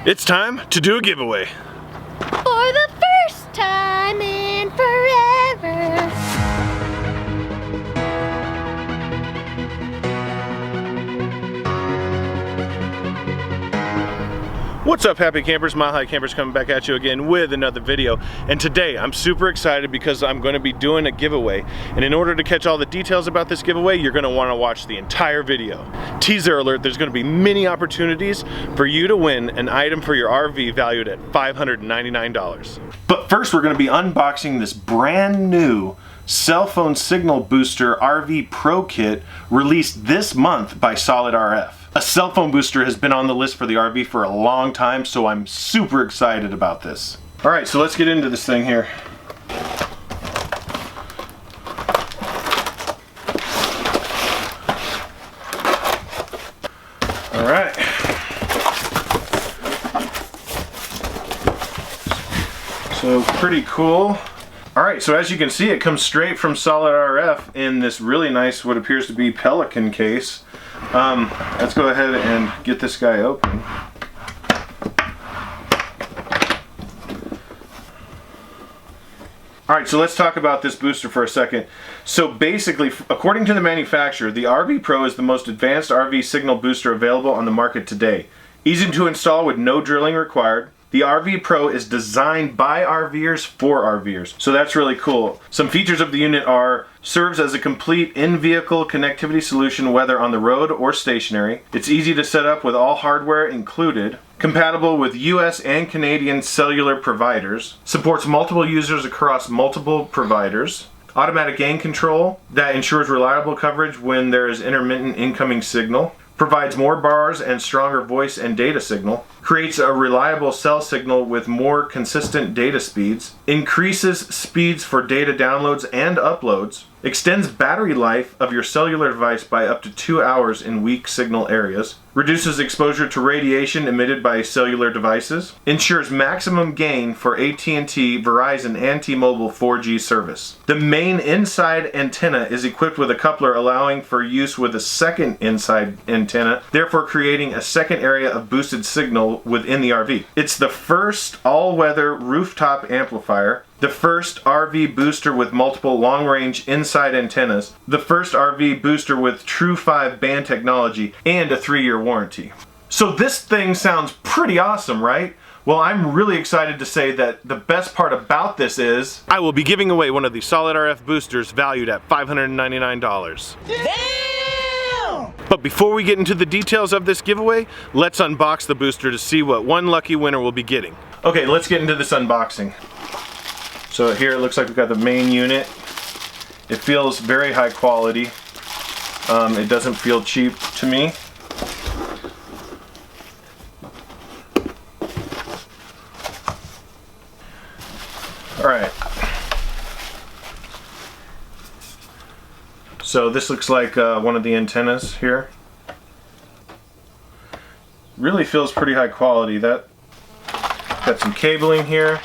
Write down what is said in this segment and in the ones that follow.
It's time to do a giveaway. For the first time in forever. What's up, happy campers? Mile High Campers coming back at you again with another video. And today I'm super excited because I'm going to be doing a giveaway. And in order to catch all the details about this giveaway, you're going to want to watch the entire video. Teaser alert, there's going to be many opportunities for you to win an item for your RV valued at $599. But first we're going to be unboxing this brand new cell phone signal booster RV Pro kit released this month by SolidRF. A cell phone booster has been on the list for the RV for a long time, so I'm super excited about this. All right, so let's get into this thing here. All right. So pretty cool. All right, so as you can see, it comes straight from SolidRF in this really nice, what appears to be Pelican case. Let's go ahead and get this guy open. Alright, so let's talk about this booster for a second. So basically, according to the manufacturer, the RV Pro is the most advanced RV signal booster available on the market today. Easy to install with no drilling required. The RV Pro is designed by RVers for RVers, so that's really cool. Some features of the unit are: serves as a complete in-vehicle connectivity solution whether on the road or stationary. It's easy to set up with all hardware included. Compatible with US and Canadian cellular providers. Supports multiple users across multiple providers. Automatic gain control that ensures reliable coverage when there is intermittent incoming signal. Provides more bars and stronger voice and data signal. Creates a reliable cell signal with more consistent data speeds. Increases speeds for data downloads and uploads. Extends battery life of your cellular device by up to 2 hours in weak signal areas. Reduces exposure to radiation emitted by cellular devices. Ensures maximum gain for AT&T, Verizon, and T-Mobile 4G service. The main inside antenna is equipped with a coupler allowing for use with a second inside antenna, therefore creating a second area of boosted signal within the RV. It's the first all-weather rooftop amplifier. The first RV booster with multiple long-range inside antennas, the first RV booster with True 5 band technology, and a 3-year warranty. So this thing sounds pretty awesome, right? Well, I'm really excited to say that the best part about this is I will be giving away one of the SolidRF boosters valued at $599. Damn! But before we get into the details of this giveaway, let's unbox the booster to see what one lucky winner will be getting. Okay, let's get into this unboxing. So here it looks like we've got the main unit. It feels very high quality. It doesn't feel cheap to me. Alright. So this looks like one of the antennas here. Really feels pretty high quality. That got some cabling here.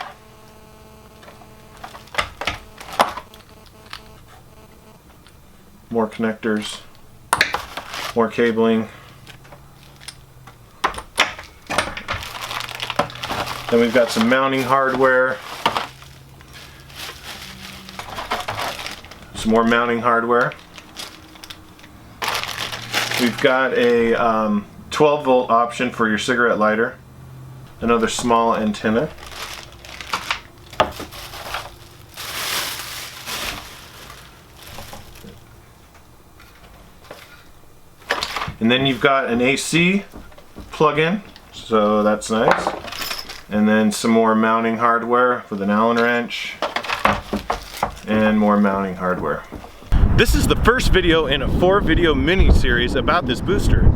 More connectors, more cabling. Then we've got some mounting hardware. Some more mounting hardware. We've got a 12-volt option for your cigarette lighter. Another small antenna. And then you've got an AC plug-in, so that's nice. And then some more mounting hardware with an Allen wrench, and more mounting hardware. This is the first video in a 4-video mini-series about this booster.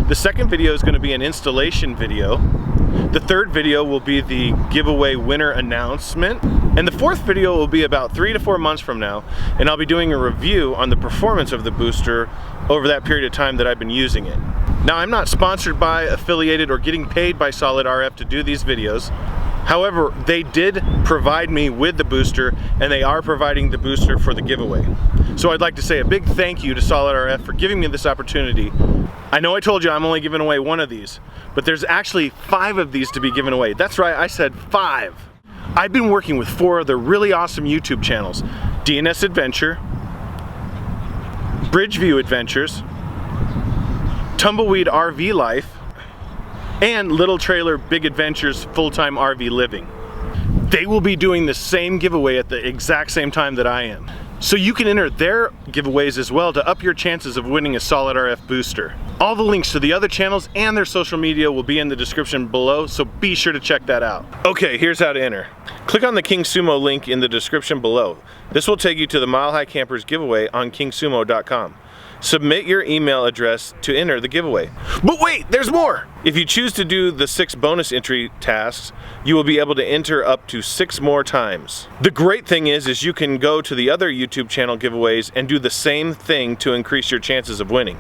The second video is going to be an installation video. The third video will be the giveaway winner announcement. And the fourth video will be about 3 to 4 months from now, and I'll be doing a review on the performance of the booster over that period of time that I've been using it. Now, I'm not sponsored by, affiliated, or getting paid by SolidRF to do these videos. However, they did provide me with the booster, and they are providing the booster for the giveaway. So I'd like to say a big thank you to SolidRF for giving me this opportunity I know I told you I'm only giving away one of these, but there's actually 5 of these to be given away. That's right, I said 5. I've been working with 4 other really awesome YouTube channels: DnSAdventure, Bridgeview Adventures, Tumbleweed RVLife, and Little Trailer Big Adventures Full-Time RV Living. They will be doing the same giveaway at the exact same time that I am. So you can enter their giveaways as well to up your chances of winning a SolidRF booster. All the links to the other channels and their social media will be in the description below, so be sure to check that out. Okay, here's how to enter. Click on the King Sumo link in the description below. This will take you to the Mile High Campers giveaway on kingsumo.com. Submit your email address to enter the giveaway. But wait, there's more! If you choose to do the 6 bonus entry tasks, you will be able to enter up to 6 more times. The great thing is you can go to the other YouTube channel giveaways and do the same thing to increase your chances of winning.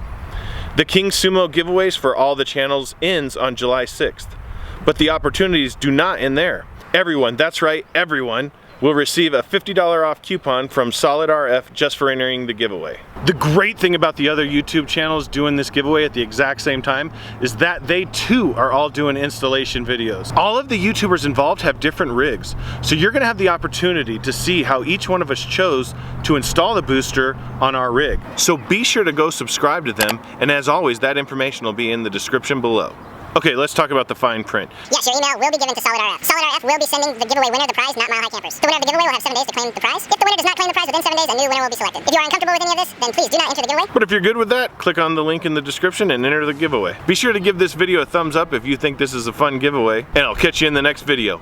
The King Sumo giveaways for all the channels ends on July 6th, but the opportunities do not end there. Everyone, that's right, everyone, will receive a $50 off coupon from SolidRF just for entering the giveaway. The great thing about the other YouTube channels doing this giveaway at the exact same time is that they too are all doing installation videos. All of the YouTubers involved have different rigs, so you're gonna have the opportunity to see how each one of us chose to install the booster on our rig. So be sure to go subscribe to them, and as always, that information will be in the description below. Okay, let's talk about the fine print. Yes, your email will be given to SolidRF. SolidRF will be sending the giveaway winner the prize, not Mile High Campers. The winner of the giveaway will have 7 days to claim the prize. If the winner does not claim the prize within 7 days, a new winner will be selected. If you are uncomfortable with any of this, then please do not enter the giveaway. But if you're good with that, click on the link in the description and enter the giveaway. Be sure to give this video a thumbs up if you think this is a fun giveaway, and I'll catch you in the next video.